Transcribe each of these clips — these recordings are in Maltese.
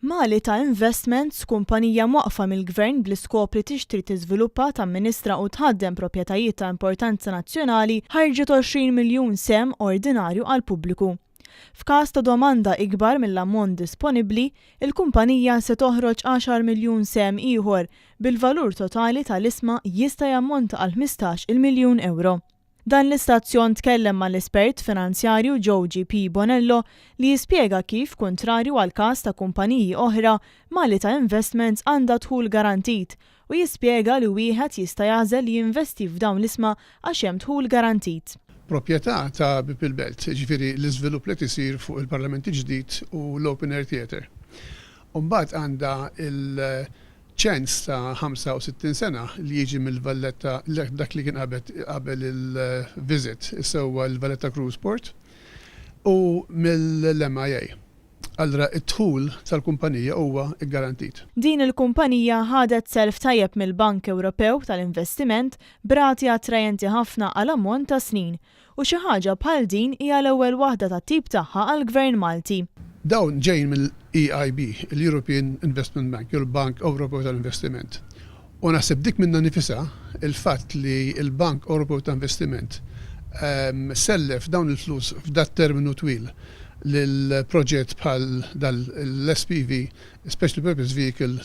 MALITA Investments, kumpanija mwaqfa mill-Gvern bl-iskop li tixtri tiżviluppa, tamministra u tħaddem proprjetajiet ta' importanza nazzjonali, ħarġet 20 miljun sem ordinarju għal pubbliku. F'każ ta' domanda ikbar mill-ammont disponibbli, il-kumpanija se toħroġ 10 miljun sem ieħor bil-valur totali tal-isma jista' jammonta għal 15 miljun euro. Dan l-istazzjon tkellem mal-espert finanzjarju G P Bonello li jispjega kif, kontrarju għal każ ta' kumpaniji oħra, MALITA Investments għandha dħul garantit u jispjega li wieħed jista' jażel li jinvesti f'dawn l-isma għax hemm dħul garantit. Proprjetà ta' People Belt, ġifieri l-iżvilupp li tisir fuq il-Parlament ġdid u l-Open Air Theatre. Mbagħad għandha ċens ta' 65 sena li jiġi mill-Valletta, dak li kien qabel il-visit, sewwa l-Valletta Cruise Port, u mill-MIA. Allura it-dħul tal-kumpanija huwa garantit. Din il-kumpanija ħadet self tajjeb mill-Bank Ewropew tal-Investiment b'rati attrajenti ħafna għal ammont ta' snin u xi ħaġa bħal din hija l-ewwel waħda tat-tip tagħha għall-Gvern Malti. Dawn ġejjin mill-EIB, l-European Investment Bank, il-Bank Ewropew tal-Investiment. U naħseb dik minna nifisha il-fatt li il-Bank Ewropew tal-Investiment sellef dawn il-flus f'dat terminu twil lill-proġett bħal l-SPV, Special Purpose Vehicle,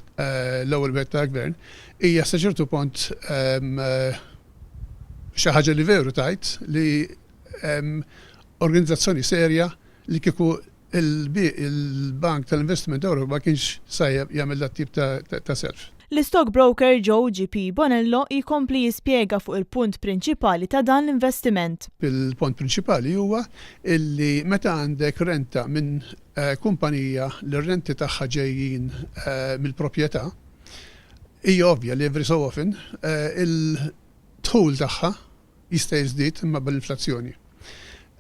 l-ewwel wieħed tal-Gvern, hija sa ċertu punt xi ħaġa li veru tajt li organizzazzjoni serja li kieku il-Bank tal-Investiment Ewropew ma kienx sajjeb jagħmel dat tip ta' self. L-stockbroker G P Bonello jkompli jispjega fuq il-punt prinċipali ta' dan l-investiment. Il-punt prinċipali huwa illi meta għandek renta minn kumpanija li r-renti tagħha ġejjin mill-proprjetà, hija ovvja li every so often il-dħul tagħha jista' jiżdied imma bl-inflazzjoni.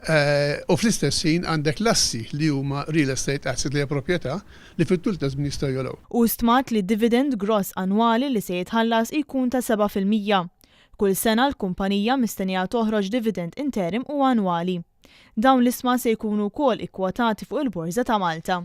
U fl-istess ħin għandek lassi li huma real estate asset li hija proprjetà li fit-tul ta' żmien jistgħu jolgħu. U stmat li dividend gross annwali li se jitħallas jkun ta' 7%. Kull sena l-kumpanija mistennija toħroġ dividend interim u annwali. Dawn l-isma se jkunu wkoll ikkwotati fuq il-Borża ta' Malta.